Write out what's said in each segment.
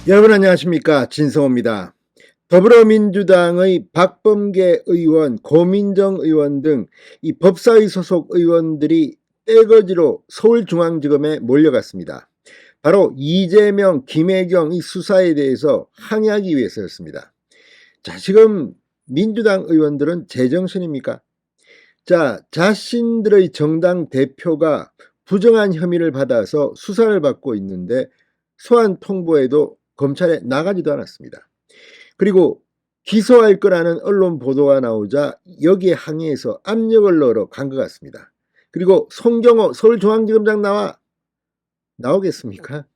여러분 안녕하십니까, 진성호입니다. 더불어민주당의 박범계 의원, 고민정 의원 등 이 법사위 소속 의원들이 떼거지로 서울중앙지검에 몰려갔습니다. 바로 이재명, 김혜경 이 수사에 대해서 항의하기 위해서였습니다. 자, 지금 민주당 의원들은 제정신입니까? 자, 자신들의 정당 대표가 부정한 혐의를 받아서 수사를 받고 있는데 소환 통보에도 검찰에 나가지도 않았습니다. 그리고 기소할 거라는 언론 보도가 나오자 여기에 항의해서 압력을 넣으러 간 것 같습니다. 그리고 송경호 서울중앙지검장 나오겠습니까?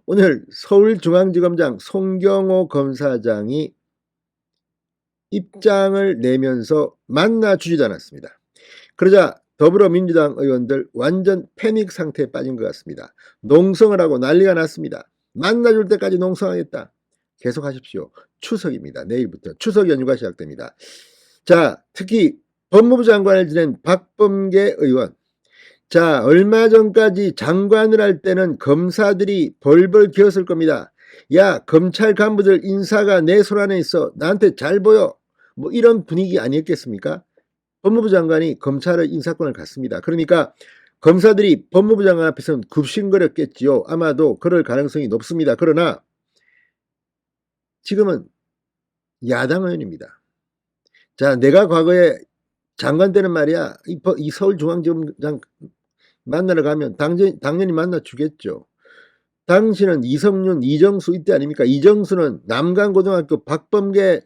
오늘 서울중앙지검장 송경호 검사장이 입장을 내면서 만나주지도 않았습니다. 그러자 더불어민주당 의원들 완전 패닉 상태에 빠진 것 같습니다. 농성을 하고 난리가 났습니다. 만나줄 때까지 농성하겠다. 계속하십시오. 추석입니다. 내일부터 추석 연휴가 시작됩니다. 자, 특히 법무부 장관을 지낸 박범계 의원. 자, 얼마 전까지 장관을 할 때는 검사들이 벌벌 기었을 겁니다. 야, 검찰 간부들 인사가 내 손 안에 있어. 나한테 잘 보여. 뭐 이런 분위기 아니었겠습니까? 법무부 장관이 검찰의 인사권을 갖습니다. 그러니까 검사들이 법무부 장관 앞에서는 굽신거렸겠지요. 아마도 그럴 가능성이 높습니다. 그러나 지금은 야당 의원입니다. 자, 내가 과거에 장관 때는 말이야, 이 서울중앙지검장 만나러 가면 당연히 만나주겠죠. 당신은 이성윤, 이정수 이때 아닙니까? 이정수는 남강고등학교 박범계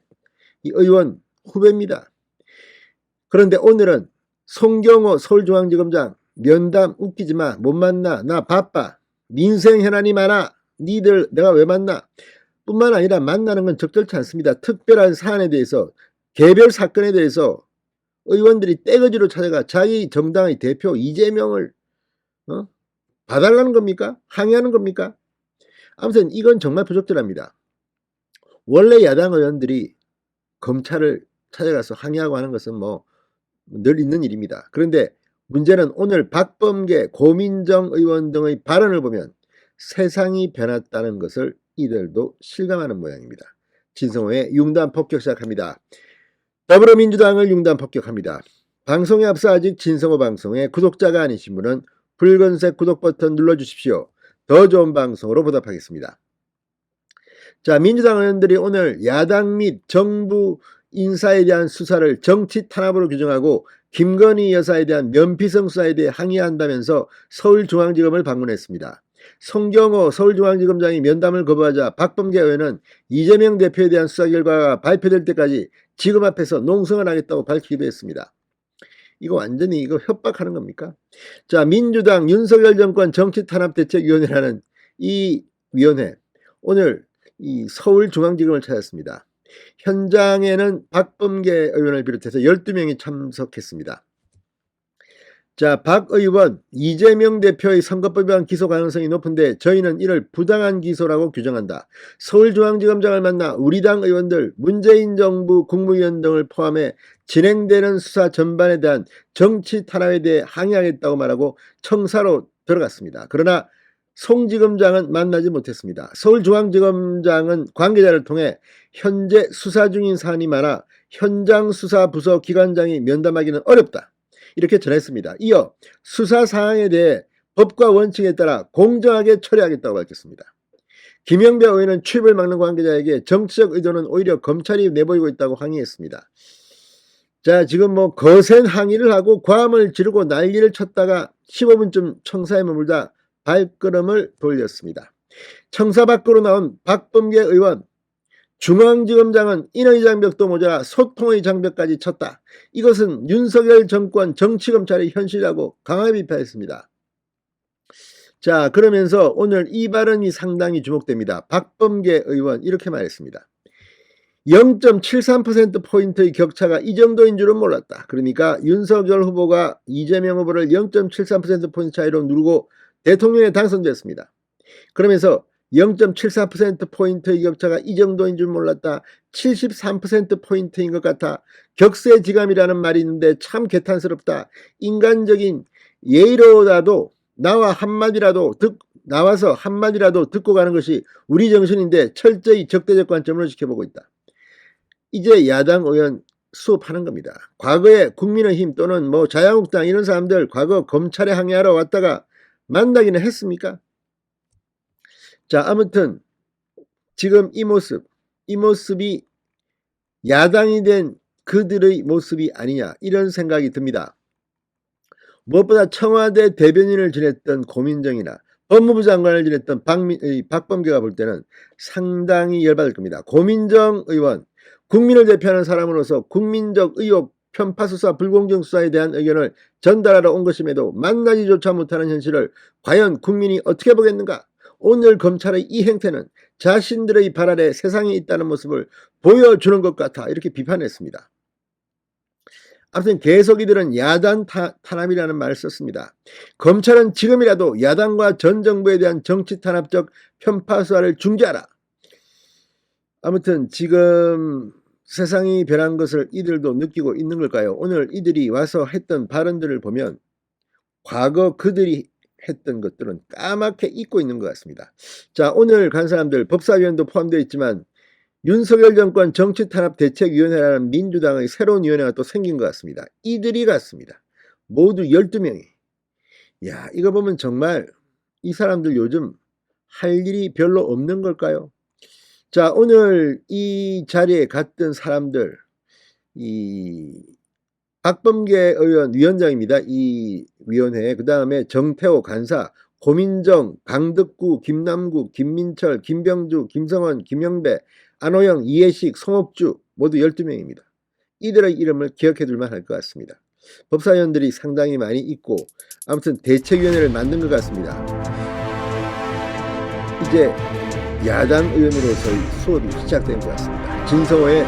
의원 후배입니다. 그런데 오늘은 송경호 서울중앙지검장 면담 웃기지 마. 못 만나. 나 바빠. 민생 현안이 많아. 니들 내가 왜 만나? 뿐만 아니라 만나는 건 적절치 않습니다. 특별한 사안에 대해서, 개별 사건에 대해서 의원들이 떼거지로 찾아가 자기 정당의 대표 이재명을 봐달라는 겁니까? 항의하는 겁니까? 아무튼 이건 정말 부적절합니다. 원래 야당 의원들이 검찰을 찾아가서 항의하고 하는 것은 뭐 늘 있는 일입니다. 그런데 문제는 오늘 박범계, 고민정 의원 등의 발언을 보면 세상이 변했다는 것을 이들도 실감하는 모양입니다. 진성호의 융단 폭격 시작합니다. 더불어민주당을 융단 폭격합니다. 방송에 앞서 아직 진성호 방송에 구독자가 아니신 분은 붉은색 구독 버튼 눌러주십시오. 더 좋은 방송으로 보답하겠습니다. 자, 민주당 의원들이 오늘 야당 및 정부 인사에 대한 수사를 정치 탄압으로 규정하고 김건희 여사에 대한 면피성 수사에 대해 항의한다면서 서울중앙지검을 방문했습니다. 송경호 서울중앙지검장이 면담을 거부하자 박범계 의원은 이재명 대표에 대한 수사 결과가 발표될 때까지 지검 앞에서 농성을 하겠다고 밝히기도 했습니다. 이거 완전히 협박하는 겁니까? 자, 민주당 윤석열 정권 정치탄압대책위원회라는 이 위원회 오늘 이 서울중앙지검을 찾았습니다. 현장에는 박범계 의원을 비롯해서 12명이 참석했습니다. 자, 박 의원, 이재명 대표의 선거법 위반 기소 가능성이 높은데 저희는 이를 부당한 기소라고 규정한다. 서울중앙지검장을 만나 우리 당 의원들, 문재인 정부 국무위원 등을 포함해 진행되는 수사 전반에 대한 정치 탄압에 대해 항의하겠다고 말하고 청사로 들어갔습니다. 그러나 송지검장은 만나지 못했습니다. 서울중앙지검장은 관계자를 통해 현재 수사 중인 사안이 많아 현장 수사 부서 기관장이 면담하기는 어렵다. 이렇게 전했습니다. 이어 수사 사항에 대해 법과 원칙에 따라 공정하게 처리하겠다고 밝혔습니다. 김영배 의원은 출입을 막는 관계자에게 정치적 의도는 오히려 검찰이 내보이고 있다고 항의했습니다. 자, 지금 뭐 거센 항의를 하고 고함을 지르고 난리를 쳤다가 15분쯤 청사에 머물다 발걸음을 돌렸습니다. 청사 밖으로 나온 박범계 의원, 중앙지검장은 인의 장벽도 모자라 소통의 장벽까지 쳤다. 이것은 윤석열 정권 정치검찰의 현실이라고 강하게 비판했습니다. 자, 그러면서 오늘 이 발언이 상당히 주목됩니다. 박범계 의원 이렇게 말했습니다. 0.73%포인트의 격차가 이 정도인 줄은 몰랐다. 그러니까 윤석열 후보가 이재명 후보를 0.73%포인트 차이로 누르고 대통령에 당선됐습니다. 그러면서 0.74%포인트의 격차가 이 정도인 줄 몰랐다. 73%포인트인 것 같아. 격세지감이라는 말이 있는데 참 개탄스럽다. 인간적인 예의로라도 나와 한마디라도 나와서 한마디라도 듣고 가는 것이 우리 정신인데 철저히 적대적 관점으로 지켜보고 있다. 이제 야당 의원 수업하는 겁니다. 과거에 국민의힘 또는 뭐 자유한국당 이런 사람들 과거 검찰에 항의하러 왔다가 만나기는 했습니까? 자, 아무튼 지금 이 모습이 야당이 된 그들의 모습이 아니냐 이런 생각이 듭니다. 무엇보다 청와대 대변인을 지냈던 고민정이나 법무부 장관을 지냈던 박범계가 볼 때는 상당히 열받을 겁니다. 고민정 의원, 국민을 대표하는 사람으로서 국민적 의혹, 편파 수사, 불공정 수사에 대한 의견을 전달하러 온 것임에도 만나지조차 못하는 현실을 과연 국민이 어떻게 보겠는가? 오늘 검찰의 이 행태는 자신들의 발 아래 세상이 있다는 모습을 보여주는 것 같아 이렇게 비판했습니다. 아무튼 계속 이들은 야당 탄압이라는 말을 썼습니다. 검찰은 지금이라도 야당과 전 정부에 대한 정치 탄압적 편파 수사를 중지하라. 아무튼 지금 세상이 변한 것을 이들도 느끼고 있는 걸까요? 오늘 이들이 와서 했던 발언들을 보면 과거 그들이 했던 것들은 까맣게 잊고 있는 것 같습니다. 자, 오늘 간 사람들 법사위원도 포함되어 있지만 윤석열 정권 정치탄압대책위원회라는 민주당의 새로운 위원회가 또 생긴 것 같습니다. 이들이 갔습니다. 모두 12명이. 야, 이거 보면 정말 이 사람들 요즘 할 일이 별로 없는 걸까요? 자, 오늘 이 자리에 갔던 사람들, 이 박범계 의원 위원장입니다. 이 위원회. 그 다음에 정태호 간사, 고민정, 강덕구, 김남국, 김민철, 김병주, 김성원, 김영배, 안호영, 이해식, 송옥주 모두 12명입니다. 이들의 이름을 기억해둘만 할 것 같습니다. 법사위원들이 상당히 많이 있고 아무튼 대책위원회를 만든 것 같습니다. 이제 야당 의원으로서의 수업이 시작된 것 같습니다. 진성호의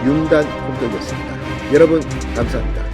융단 홈페이지였습니다. 여러분 감사합니다.